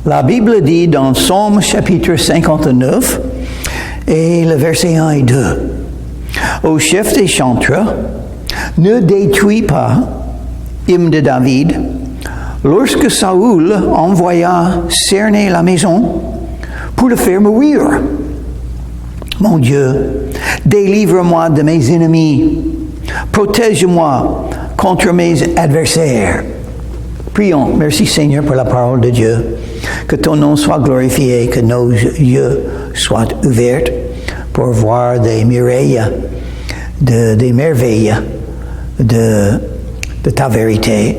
La Bible dit dans Psaume chapitre 59 et le verset 1 et 2, au chef des chantres, ne détruis pas, hymne de David, lorsque Saoul envoya cerner la maison pour le faire mourir. Mon Dieu, délivre-moi de mes ennemis, protège-moi contre mes adversaires. Prions. Merci Seigneur pour la parole de Dieu. Que ton nom soit glorifié, que nos yeux soient ouverts pour voir des merveilles, des merveilles de ta vérité.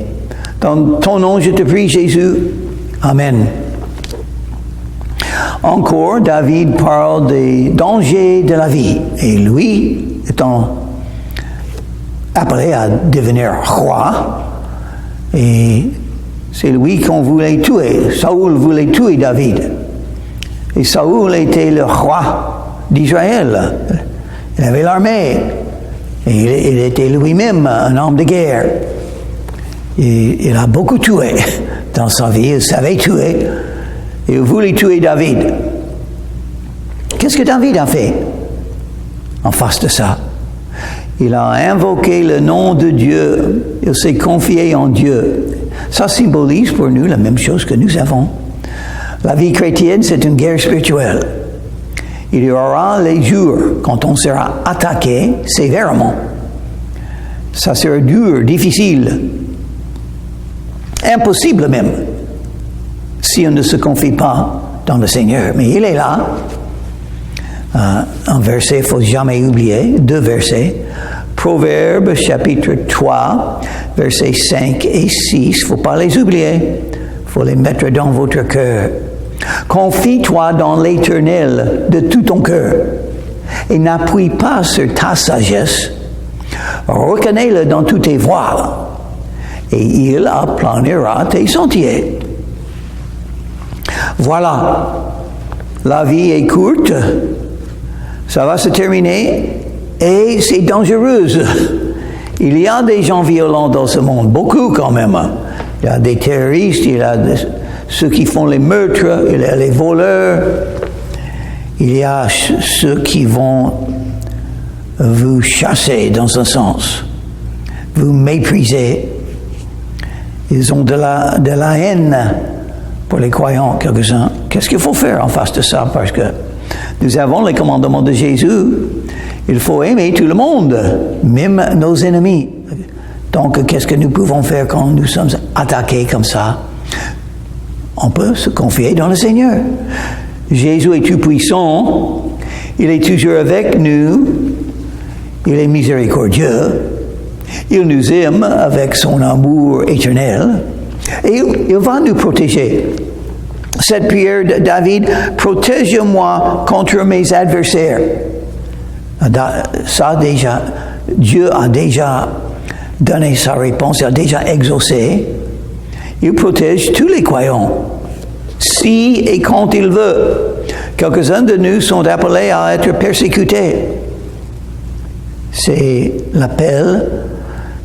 Dans ton nom, je te prie, Jésus. Amen. Encore, David parle des dangers de la vie. Et lui, étant appelé à devenir roi, et c'est lui qu'on voulait tuer. Saoul voulait tuer David. Et Saoul était le roi d'Israël. Il avait l'armée. Et il était lui-même un homme de guerre. Et il a beaucoup tué dans sa vie. Il savait tuer. Et il voulait tuer David. Qu'est-ce que David a fait en face de ça? Il a invoqué le nom de Dieu. Il s'est confié en Dieu. Ça symbolise pour nous la même chose que nous avons. La vie chrétienne, c'est une guerre spirituelle. Il y aura les jours quand on sera attaqué sévèrement. Ça sera dur, difficile, impossible même, si on ne se confie pas dans le Seigneur. Mais il est là. Un verset, il ne faut jamais oublier, 2 versets. Proverbes chapitre 3, versets 5 et 6, il ne faut pas les oublier, il faut les mettre dans votre cœur. Confie-toi dans l'Éternel de tout ton cœur et n'appuie pas sur ta sagesse. Reconnais-le dans toutes tes voies et il aplanira tes sentiers. Voilà, la vie est courte, ça va se terminer. Et c'est dangereuse. Il y a des gens violents dans ce monde, beaucoup quand même. Il y a des terroristes, il y a ceux qui font les meurtres, il y a les voleurs, il y a ceux qui vont vous chasser dans un sens, vous mépriser. Ils ont de la haine pour les croyants, quelques-uns. Qu'est-ce qu'il faut faire en face de ça? Parce que nous avons les commandements de Jésus. Il faut aimer tout le monde, même nos ennemis. Donc, qu'est-ce que nous pouvons faire quand nous sommes attaqués comme ça? On peut se confier dans le Seigneur. Jésus est tout puissant. Il est toujours avec nous. Il est miséricordieux. Il nous aime avec son amour éternel. Et il va nous protéger. Cette prière de David, protège-moi contre mes adversaires. Ça déjà, Dieu a déjà donné sa réponse, il a déjà exaucé. Il protège tous les croyants, si et quand il veut. Quelques-uns de nous sont appelés à être persécutés. C'est l'appel.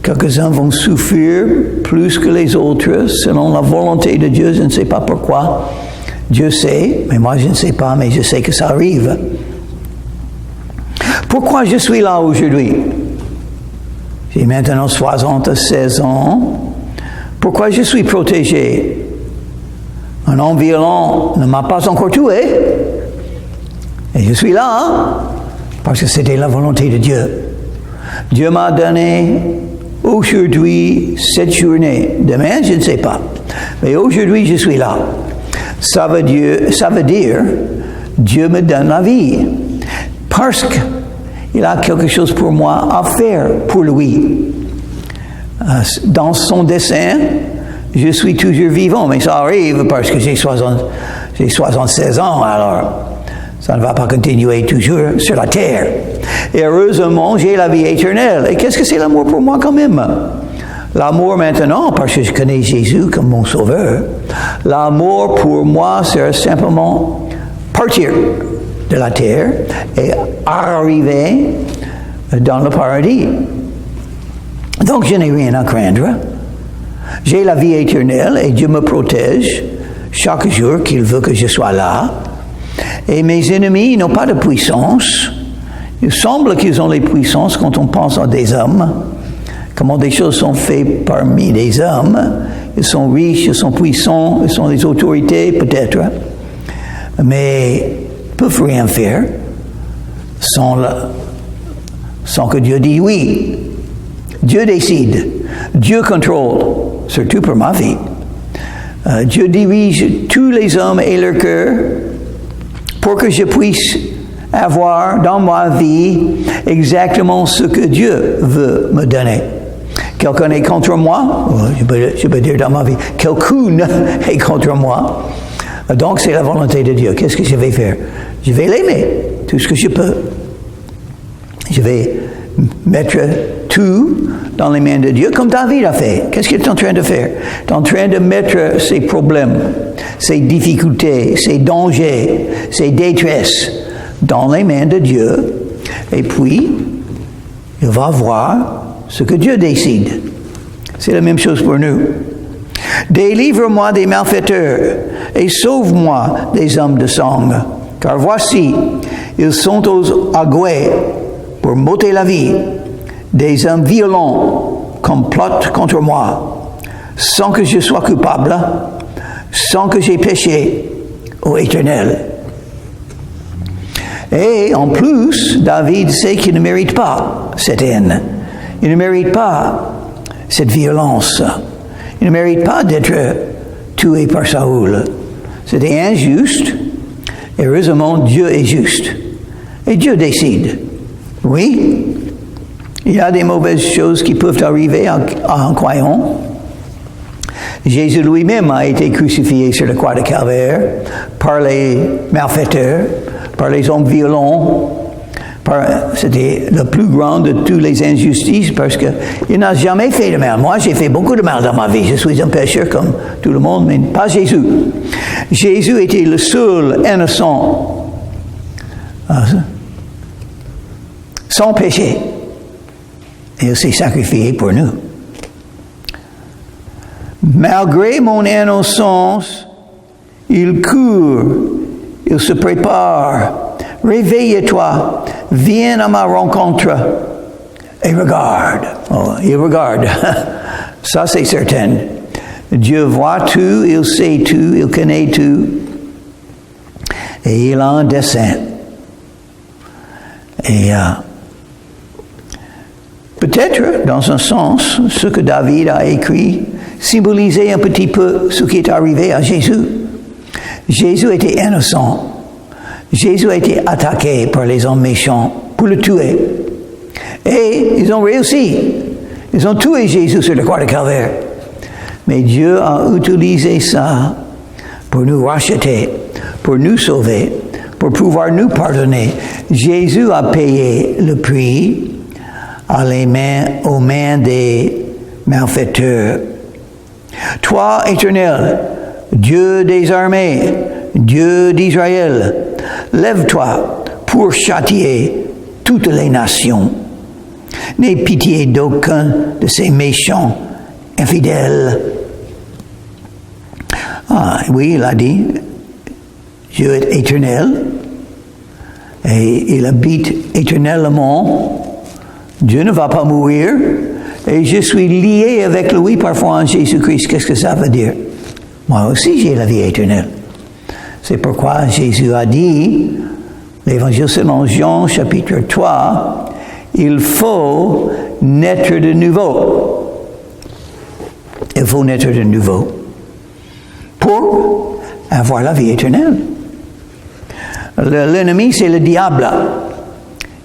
Quelques-uns vont souffrir plus que les autres, selon la volonté de Dieu. Je ne sais pas pourquoi. Dieu sait, mais moi je ne sais pas, mais je sais que ça arrive. Pourquoi je suis là aujourd'hui? J'ai maintenant 76 ans. Pourquoi je suis protégé? Un homme violent ne m'a pas encore tué. Et je suis là parce que c'était la volonté de Dieu. Dieu m'a donné aujourd'hui cette journée. Demain, je ne sais pas. Mais aujourd'hui, je suis là. Ça veut dire Dieu me donne la vie. Parce que il a quelque chose pour moi à faire pour lui. Dans son dessein, je suis toujours vivant, mais ça arrive parce que j'ai 76 ans, alors ça ne va pas continuer toujours sur la terre. Et heureusement, j'ai la vie éternelle. Et qu'est-ce que c'est l'amour pour moi quand même? L'amour maintenant, parce que je connais Jésus comme mon sauveur, l'amour pour moi, c'est simplement partir de la terre et arriver dans le paradis. Donc je n'ai rien à craindre. J'ai la vie éternelle et Dieu me protège. chaque jour qu'il veut que je sois là. Et mes ennemis n'ont pas de puissance. Il semble qu'ils ont les puissances quand on pense à des hommes, comment des choses sont faites parmi des hommes. Ils sont riches, ils sont puissants, ils sont des autorités peut-être, mais ils ne peuvent rien faire sans que Dieu dise oui. Dieu décide, Dieu contrôle, surtout pour ma vie. Dieu dirige tous les hommes et leur cœur pour que je puisse avoir dans ma vie exactement ce que Dieu veut me donner. Quelqu'un est contre moi, je peux dire dans ma vie, quelqu'un est contre moi. Donc c'est la volonté de Dieu. Qu'est-ce que je vais faire? Je vais l'aimer, tout ce que je peux. Je vais mettre tout dans les mains de Dieu, comme David a fait. Qu'est-ce qu'il est en train de faire? Il est en train de mettre ses problèmes, ses difficultés, ses dangers, ses détresses dans les mains de Dieu. Et puis, il va voir ce que Dieu décide. C'est la même chose pour nous. Délivre-moi des malfaiteurs et sauve-moi des hommes de sang. Car voici, ils sont aux aguets pour m'ôter la vie. Des hommes violents complotent contre moi, sans que je sois coupable, sans que j'ai péché, ô Éternel. Et en plus, David sait qu'il ne mérite pas cette haine. Il ne mérite pas cette violence. Il ne mérite pas d'être tué par Saoul. C'était injuste. Et heureusement, Dieu est juste. Et Dieu décide. Oui, il y a des mauvaises choses qui peuvent arriver en croyant. Jésus lui-même a été crucifié sur la croix de Calvaire par les malfaiteurs, par les hommes violents. C'était le plus grand de toutes les injustices parce qu'il n'a jamais fait de mal. Moi, j'ai fait beaucoup de mal dans ma vie. Je suis un pécheur comme tout le monde, mais pas Jésus. Jésus était le seul innocent, sans péché. Et il s'est sacrifié pour nous. Malgré mon innocence, il court, il se prépare. Réveille-toi, viens à ma rencontre et regarde. Oh, il regarde. Ça, c'est certain. Dieu voit tout, il sait tout, il connaît tout. Et il a un dessein. Et peut-être, dans un sens, ce que David a écrit symbolisait un petit peu ce qui est arrivé à Jésus. Jésus était innocent. Jésus a été attaqué par les hommes méchants pour le tuer. Et ils ont réussi. Ils ont tué Jésus sur la croix de Calvaire. Mais Dieu a utilisé ça pour nous racheter, pour nous sauver, pour pouvoir nous pardonner. Jésus a payé le prix aux mains des malfaiteurs. Toi, Éternel, Dieu des armées, Dieu d'Israël, lève-toi pour châtier toutes les nations. N'aie pitié d'aucun de ces méchants infidèles. Ah, oui, il a dit, Dieu est éternel et il habite éternellement. Dieu ne va pas mourir et je suis lié avec lui parfois en Jésus-Christ. Qu'est-ce que ça veut dire? Moi aussi, j'ai la vie éternelle. C'est pourquoi Jésus a dit, l'Évangile selon Jean, chapitre 3, il faut naître de nouveau. Il faut naître de nouveau pour avoir la vie éternelle. L'ennemi, c'est le diable.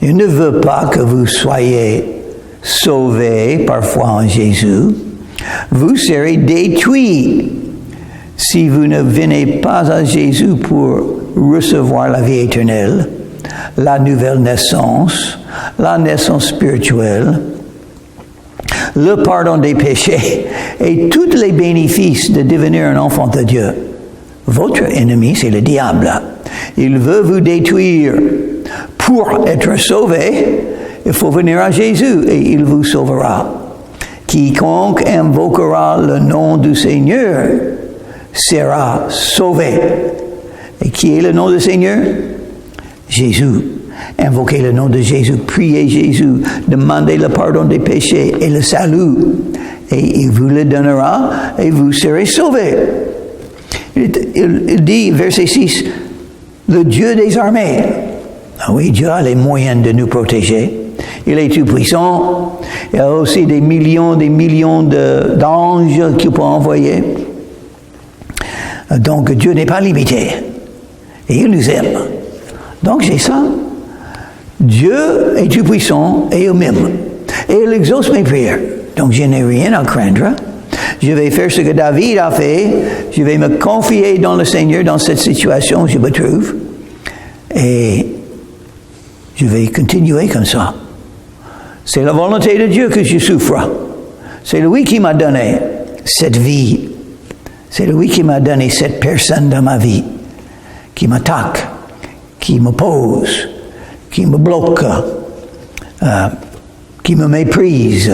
Il ne veut pas que vous soyez sauvés parfois en Jésus. Vous serez détruits si vous ne venez pas à Jésus pour recevoir la vie éternelle, la nouvelle naissance, la naissance spirituelle, le pardon des péchés et tous les bénéfices de devenir un enfant de Dieu. Votre ennemi, c'est le diable. Il veut vous détruire. Pour être sauvé, il faut venir à Jésus et il vous sauvera. Quiconque invoquera le nom du Seigneur sera sauvé. Et qui est le nom du Seigneur? Jésus. Invoquez le nom de Jésus, priez Jésus, demandez le pardon des péchés et le salut. Et il vous le donnera et vous serez sauvés. Il dit, verset 6, le Dieu des armées. Ah oui, Dieu a les moyens de nous protéger. Il est tout puissant. Il y a aussi des millions d'anges qu'il peut envoyer. Donc Dieu n'est pas limité. Et il nous aime. Donc j'ai ça. Dieu est tout puissant et il m'aime. Et il exauce mes prières. Donc je n'ai rien à craindre. Je vais faire ce que David a fait. Je vais me confier dans le Seigneur dans cette situation où je me trouve. Et je vais continuer comme ça. C'est la volonté de Dieu que je souffre. C'est lui qui m'a donné cette vie. C'est lui qui m'a donné cette personne dans ma vie. Qui m'attaque. Qui m'oppose. Qui me bloque. Qui me méprise.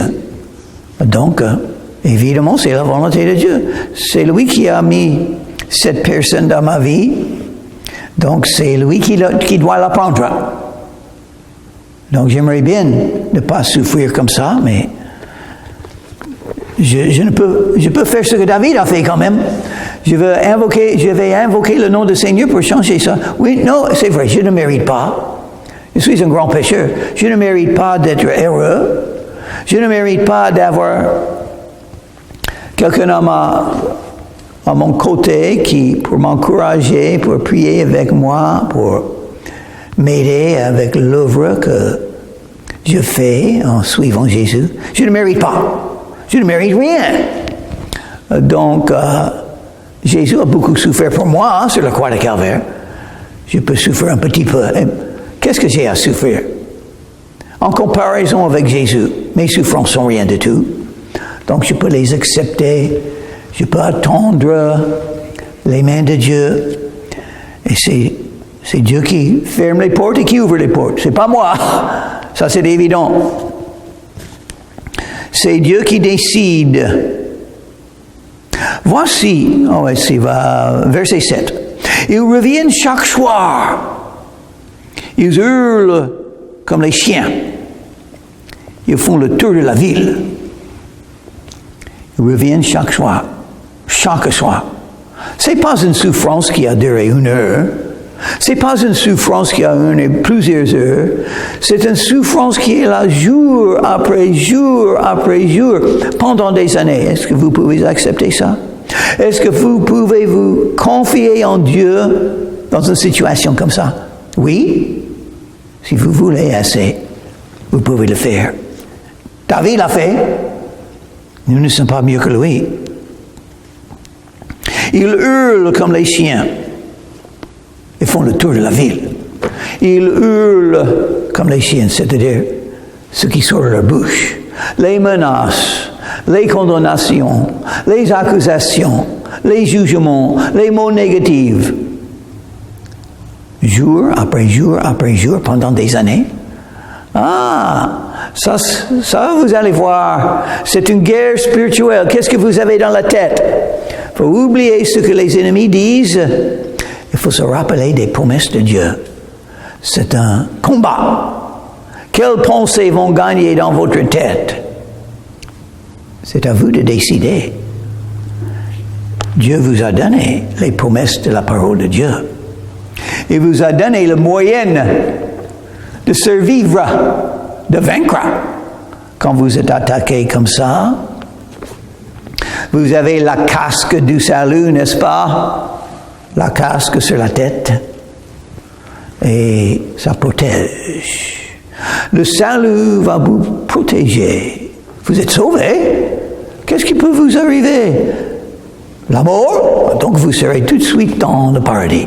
Donc, évidemment, c'est la volonté de Dieu. C'est lui qui a mis cette personne dans ma vie. Donc, c'est lui qui doit la prendre. Donc, j'aimerais bien ne pas souffrir comme ça, mais je peux faire ce que David a fait quand même. Je vais invoquer le nom du Seigneur pour changer ça. Oui, non, c'est vrai, je ne mérite pas. Je suis un grand pécheur. Je ne mérite pas d'être heureux. Je ne mérite pas d'avoir quelqu'un à mon côté pour m'encourager, pour prier avec moi, pour m'aider avec l'œuvre que je fais en suivant Jésus. Je ne mérite pas. Je ne mérite rien. Donc, Jésus a beaucoup souffert pour moi sur la croix de Calvaire. Je peux souffrir un petit peu. Qu'est-ce que j'ai à souffrir? En comparaison avec Jésus, mes souffrances sont rien du tout. Donc, je peux les accepter. Je peux attendre les mains de Dieu. Et c'est Dieu qui ferme les portes et qui ouvre les portes. C'est pas moi. Ça, c'est évident. C'est Dieu qui décide. Voici, verset 7. Ils reviennent chaque soir. Ils hurlent comme les chiens. Ils font le tour de la ville. Ils reviennent chaque soir. Chaque soir. C'est pas une souffrance qui a duré 1 heure. C'est pas une souffrance qui a duré plusieurs heures. C'est une souffrance qui est là jour après jour après jour pendant des années. Est-ce que vous pouvez accepter ça? Est-ce que vous pouvez vous confier en Dieu dans une situation comme ça? Oui. Si vous voulez assez, vous pouvez le faire. David l'a fait. Nous ne sommes pas mieux que lui. Ils hurlent comme les chiens. Ils font le tour de la ville. Ils hurlent comme les chiens, c'est-à-dire ce qui sort de leur bouche. Les menaces, les condamnations, les accusations, les jugements, les mots négatifs. Jour après jour après jour, pendant des années. Ça, vous allez voir, c'est une guerre spirituelle. Qu'est-ce que vous avez dans la tête? Il faut oublier ce que les ennemis disent. Il faut se rappeler des promesses de Dieu. C'est un combat. Quelles pensées vont gagner dans votre tête? C'est à vous de décider. Dieu vous a donné les promesses de la parole de Dieu. Il vous a donné le moyen de survivre, de vaincre. Quand vous êtes attaqué comme ça, vous avez la casque du salut, n'est-ce pas? La casque sur la tête. Et ça protège. Le salut va vous protéger. Vous êtes sauvés. Qu'est-ce qui peut vous arriver? La mort. Donc vous serez tout de suite dans le paradis.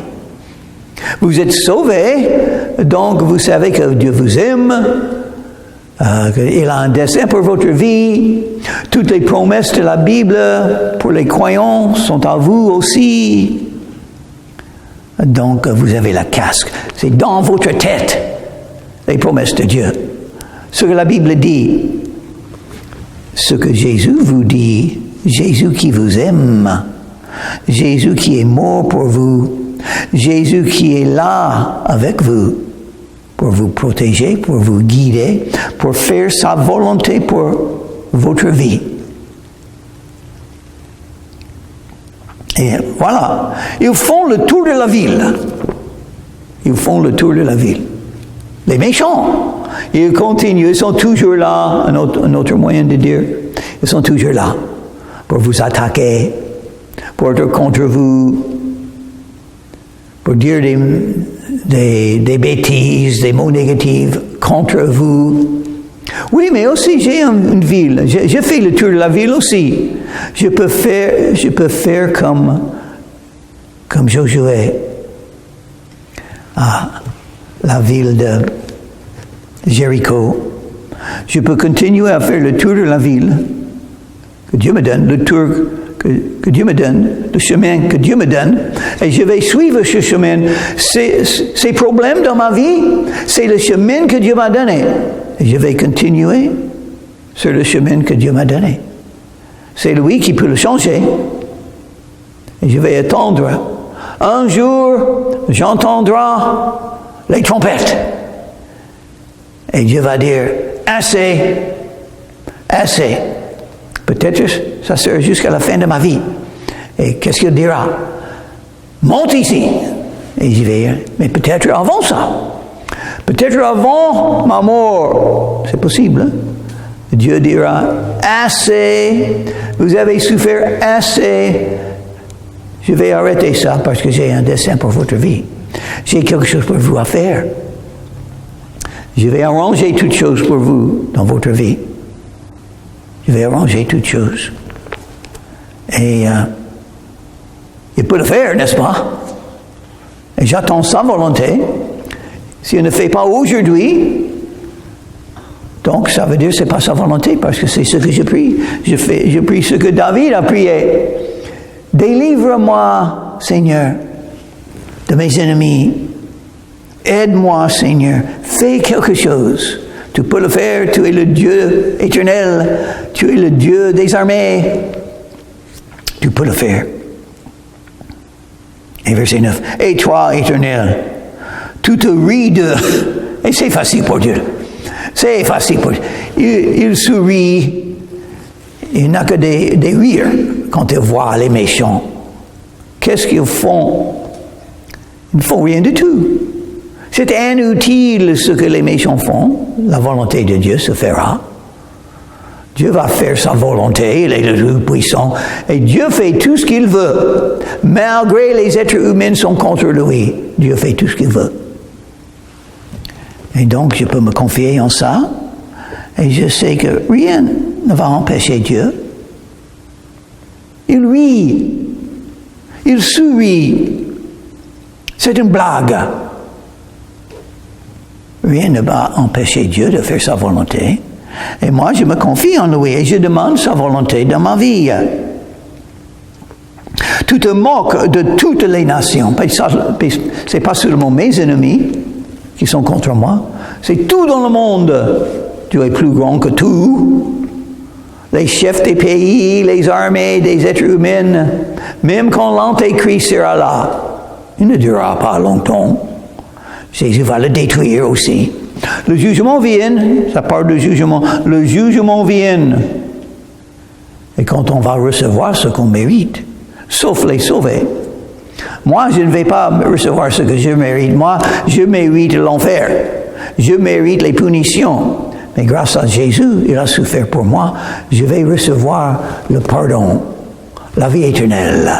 Vous êtes sauvés, donc vous savez que Dieu vous aime, qu'il a un dessein pour votre vie. Toutes les promesses de la Bible pour les croyants sont à vous aussi. Donc vous avez la casque. C'est dans votre tête, les promesses de Dieu. Ce que la Bible dit, ce que Jésus vous dit, Jésus qui vous aime, Jésus qui est mort pour vous, Jésus qui est là avec vous, pour vous protéger, pour vous guider, pour faire sa volonté pour votre vie. Et voilà, ils font le tour de la ville. Ils font le tour de la ville. Les méchants, ils continuent, ils sont toujours là, un autre moyen de dire, ils sont toujours là pour vous attaquer, pour être contre vous, pour dire des bêtises, des mots négatifs contre vous. Oui, mais aussi j'ai une ville, j'ai fait le tour de la ville aussi. Je peux faire comme Josué à la ville de Jéricho. Je peux continuer à faire le tour de la ville que Dieu me donne, le tour que Dieu me donne, le chemin que Dieu me donne, et je vais suivre ce chemin. Ces problèmes dans ma vie, c'est le chemin que Dieu m'a donné. Et je vais continuer sur le chemin que Dieu m'a donné. C'est lui qui peut le changer. Et je vais attendre. Un jour, j'entendrai les trompettes. Et Dieu va dire, assez, assez. Peut-être ça sera jusqu'à la fin de ma vie. Et qu'est-ce qu'il dira? Monte ici. Et j'y vais. Mais peut-être avant ça. Peut-être avant ma mort. C'est possible. Hein? Dieu dira, assez. Vous avez souffert assez. Je vais arrêter ça parce que j'ai un dessein pour votre vie. J'ai quelque chose pour vous à faire. Je vais arranger toutes choses pour vous dans votre vie. Je vais arranger toutes choses. Et il peut le faire, n'est-ce pas? Et j'attends sa volonté. Si on ne fait pas aujourd'hui, donc ça veut dire que ce n'est pas sa volonté, parce que c'est ce que je prie. Je prie ce que David a prié. Délivre-moi, Seigneur, de mes ennemis. Aide-moi, Seigneur. Fais quelque chose. Tu peux le faire. Tu es le Dieu éternel. Tu es le Dieu des armées. Tu peux le faire. Et verset 9. Et toi, éternel, tu te ris de... Et c'est facile pour Dieu. C'est facile pour Dieu. Il sourit. Il n'a que des rires quand il voit les méchants. Qu'est-ce qu'ils font? Ils ne font rien du tout. C'est inutile ce que les méchants font. La volonté de Dieu se fera. Dieu va faire sa volonté, il est le Tout-Puissant. Et Dieu fait tout ce qu'il veut. Malgré les êtres humains sont contre lui. Dieu fait tout ce qu'il veut. Et donc, je peux me confier en ça. Et je sais que rien ne va empêcher Dieu. Il rit. Il sourit. C'est une blague. Rien ne va empêcher Dieu de faire sa volonté. Et moi, je me confie en lui et je demande sa volonté dans ma vie. Tu te moques de toutes les nations. Ce n'est pas seulement mes ennemis qui sont contre moi. C'est tout dans le monde. Tu es plus grand que tout. Les chefs des pays, les armées, des êtres humains. Même quand l'Antéchrist sera là, il ne durera pas longtemps. Jésus va le détruire aussi. Le jugement vient, ça parle de jugement, le jugement vient. Et quand on va recevoir ce qu'on mérite, sauf les sauvés. Moi, je ne vais pas recevoir ce que je mérite. Moi, je mérite l'enfer. Je mérite les punitions. Mais grâce à Jésus, il a souffert pour moi. Je vais recevoir le pardon, la vie éternelle.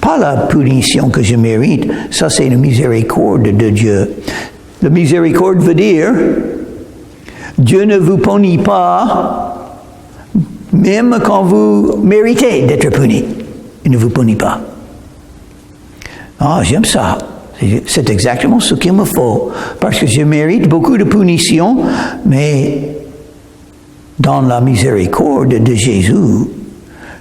Pas la punition que je mérite, ça c'est la miséricorde de Dieu. La miséricorde veut dire, Dieu ne vous punit pas, même quand vous méritez d'être puni. Il ne vous punit pas. Ah, j'aime ça. C'est exactement ce qu'il me faut. Parce que je mérite beaucoup de punitions, mais dans la miséricorde de Jésus,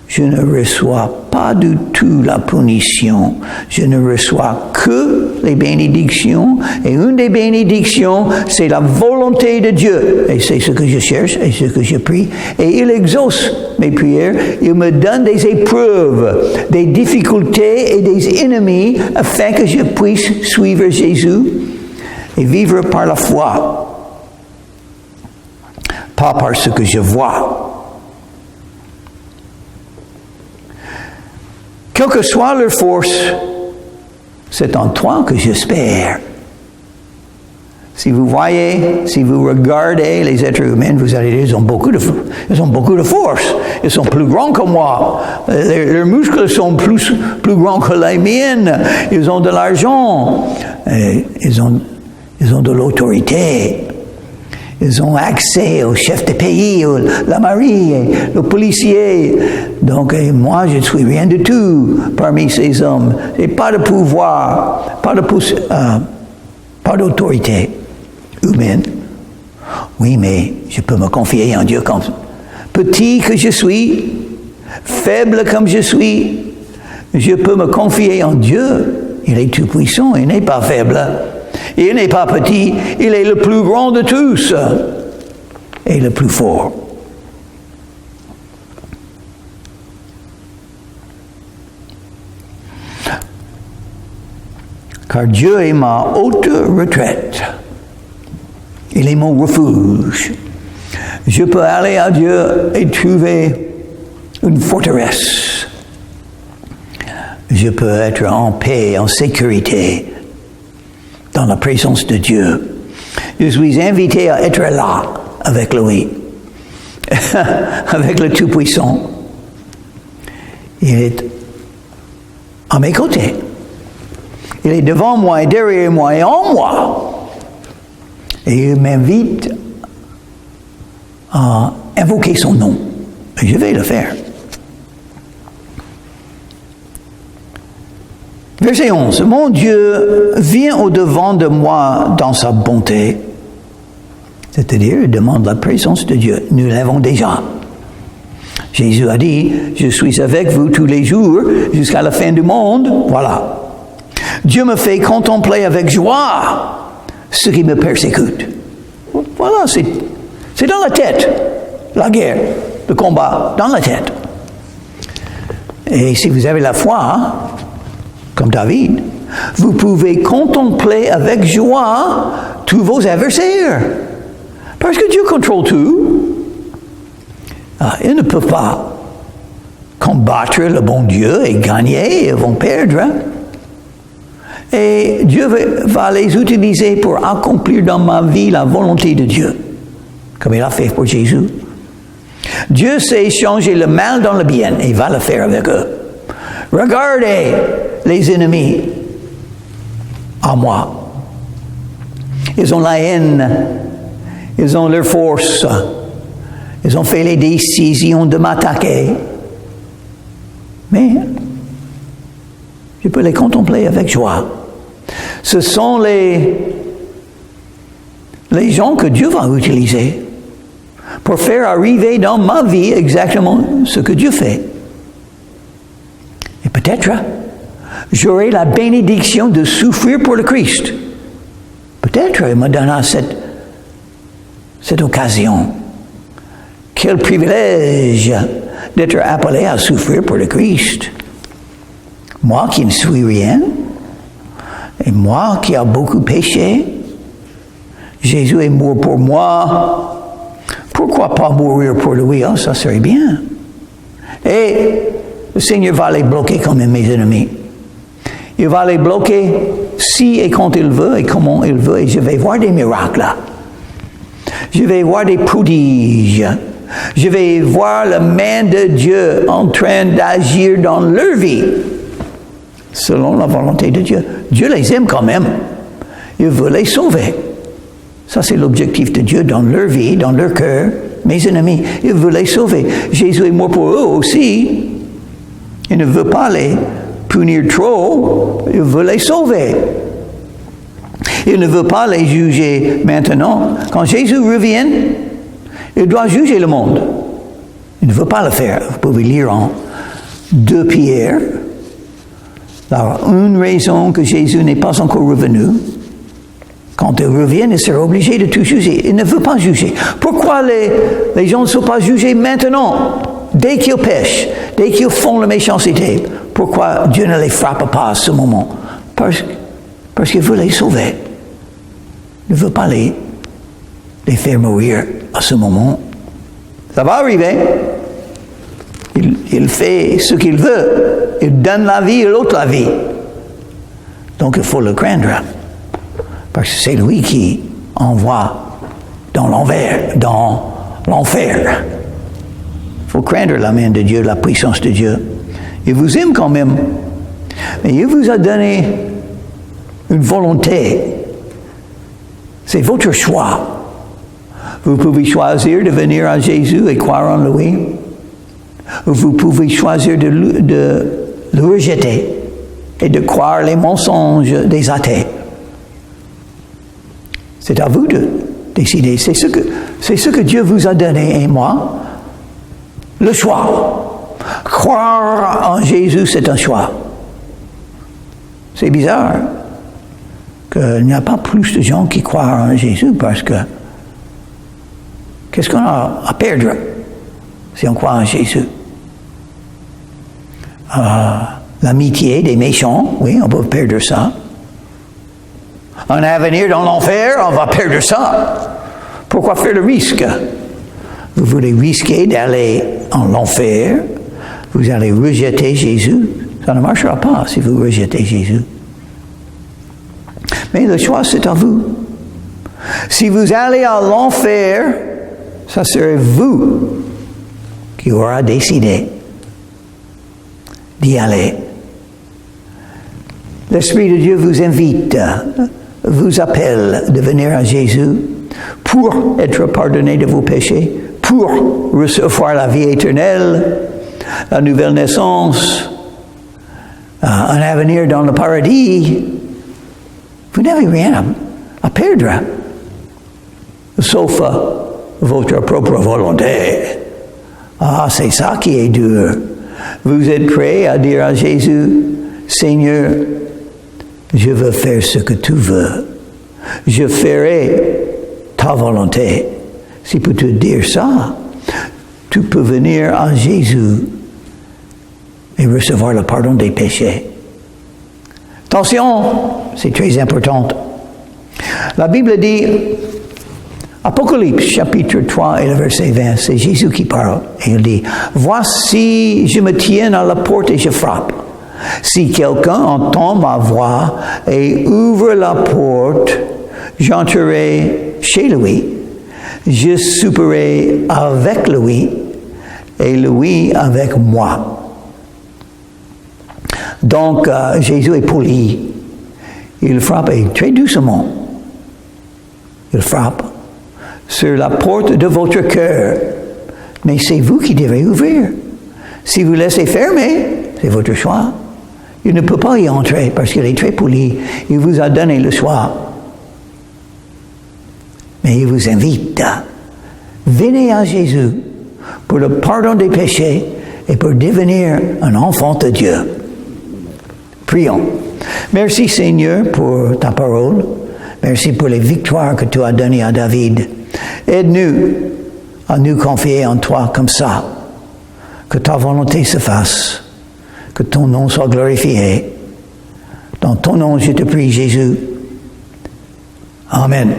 je ne reçois pas du tout la punition. Je ne reçois que les bénédictions. Et une des bénédictions, c'est la volonté de Dieu. Et c'est ce que je cherche et ce que je prie. Et il exauce mes prières. Il me donne des épreuves, des difficultés et des ennemis afin que je puisse suivre Jésus et vivre par la foi. Pas par ce que je vois. Quelle que soit leur force, c'est en toi que j'espère. Si vous voyez, si vous regardez les êtres humains, vous allez dire, ils ont beaucoup de force. Ils sont plus grands que moi. Leurs muscles sont plus grands que les miennes. Ils ont de l'argent. Ils ont de l'autorité. Ils ont accès au chef de pays, la marine, le policier. Donc, moi, je ne suis rien du tout parmi ces hommes. Et pas de pouvoir, pas d'autorité humaine. Oui, mais je peux me confier en Dieu comme petit que je suis, faible comme je suis. Je peux me confier en Dieu. Il est tout puissant, il n'est pas faible. Il n'est pas petit, il est le plus grand de tous et le plus fort. Car Dieu est ma haute retraite. Il est mon refuge. Je peux aller à Dieu et trouver une forteresse. Je peux être en paix, en sécurité, dans la présence de Dieu. Je suis invité à être là avec lui, avec le Tout-Puissant. Il est à mes côtés. Il est devant moi et derrière moi et en moi. Et il m'invite à invoquer son nom. Et je vais le faire. Verset 11. Mon Dieu vient au-devant de moi dans sa bonté. C'est-à-dire, il demande la présence de Dieu. Nous l'avons déjà. Jésus a dit, je suis avec vous tous les jours jusqu'à la fin du monde. Voilà. Dieu me fait contempler avec joie ce qui me persécute. Voilà, c'est dans la tête. La guerre, le combat, dans la tête. Et si vous avez la foi, comme David, vous pouvez contempler avec joie tous vos adversaires. Parce que Dieu contrôle tout. Ils ne peuvent pas combattre le bon Dieu et gagner, ils vont perdre. Et Dieu va les utiliser pour accomplir dans ma vie la volonté de Dieu, comme il a fait pour Jésus. Dieu sait changer le mal dans le bien, et il va le faire avec eux. Regardez les ennemis en moi. Ils ont la haine, ils ont leur force, ils ont fait les décisions de m'attaquer. Mais je peux les contempler avec joie. Ce sont les gens que Dieu va utiliser pour faire arriver dans ma vie exactement ce que Dieu fait. Et peut-être, j'aurai la bénédiction de souffrir pour le Christ. Peut-être il me donnera cette occasion. Quel privilège d'être appelé à souffrir pour le Christ. Moi qui ne suis rien, et moi qui a beaucoup péché, Jésus est mort pour moi. Pourquoi pas mourir pour lui? Oh, ça serait bien. Et le Seigneur va les bloquer comme mes ennemis. Il va les bloquer si et quand il veut et comment il veut. Et je vais voir des miracles là. Je vais voir des prodiges. Je vais voir la main de Dieu en train d'agir dans leur vie. Selon la volonté de Dieu. Dieu les aime quand même. Il veut les sauver. Ça, c'est l'objectif de Dieu dans leur vie, dans leur cœur. Mes ennemis, il veut les sauver. Jésus est mort pour eux aussi. Il ne veut pas les punir trop. Il veut les sauver. Il ne veut pas les juger maintenant. Quand Jésus revient, il doit juger le monde. Il ne veut pas le faire. Vous pouvez lire 2 Pierre. Alors, une raison que Jésus n'est pas encore revenu, quand il revient, il sera obligé de tout juger. Il ne veut pas juger. Pourquoi les gens ne sont pas jugés maintenant, dès qu'ils pêchent, dès qu'ils font la méchanceté? Pourquoi Dieu ne les frappe pas à ce moment? Parce qu'il veut les sauver. Il ne veut pas les faire mourir à ce moment. Ça va arriver. Il fait ce qu'il veut. Il donne la vie et l'autre la vie. Donc il faut le craindre. Parce que c'est lui qui envoie dans l'enfer. Il faut craindre la main de Dieu, la puissance de Dieu. Il vous aime quand même. Mais il vous a donné une volonté. C'est votre choix. Vous pouvez choisir de venir à Jésus et croire en lui. Vous pouvez choisir de le rejeter et de croire les mensonges des athées. C'est à vous de décider. C'est ce que Dieu vous a donné, et moi. Le choix. Croire en Jésus, c'est un choix. C'est bizarre qu'il n'y a pas plus de gens qui croient en Jésus parce que qu'est-ce qu'on a à perdre si on croit en Jésus? L'amitié des méchants, oui, on peut perdre ça. Un avenir dans l'enfer, on va perdre ça. Pourquoi faire le risque? Vous voulez risquer d'aller en enfer, vous allez rejeter Jésus. Ça ne marchera pas si vous rejetez Jésus. Mais le choix, c'est à vous. Si vous allez à l'enfer, ça serait vous qui aura décidé d'y aller. L'Esprit de Dieu vous invite, vous appelle de venir à Jésus pour être pardonné de vos péchés, pour recevoir la vie éternelle, la nouvelle naissance, un avenir dans le paradis. Vous n'avez rien à perdre, sauf votre propre volonté. Ah, c'est ça qui est dur. Vous êtes prêt à dire à Jésus, Seigneur, je veux faire ce que tu veux. Je ferai ta volonté. Si pour te dire ça, tu peux venir à Jésus et recevoir le pardon des péchés. Attention, c'est très important. La Bible dit, Apocalypse chapitre 3 et le verset 20, c'est Jésus qui parle. Et il dit, voici, je me tiens à la porte et je frappe. Si quelqu'un entend ma voix et ouvre la porte, j'entrerai chez lui. Je souperai avec lui et lui avec moi. Donc, Jésus est poli. Il frappe très doucement. Il frappe sur la porte de votre cœur. Mais c'est vous qui devez ouvrir. Si vous laissez fermer, c'est votre choix. Il ne peut pas y entrer parce qu'il est très poli. Il vous a donné le choix. Mais il vous invite. Venez à Jésus pour le pardon des péchés et pour devenir un enfant de Dieu. Prions. Merci Seigneur pour ta parole. Merci pour les victoires que tu as données à David. Aide-nous à nous confier en toi comme ça. Que ta volonté se fasse. Que ton nom soit glorifié. Dans ton nom, je te prie, Jésus. Amen.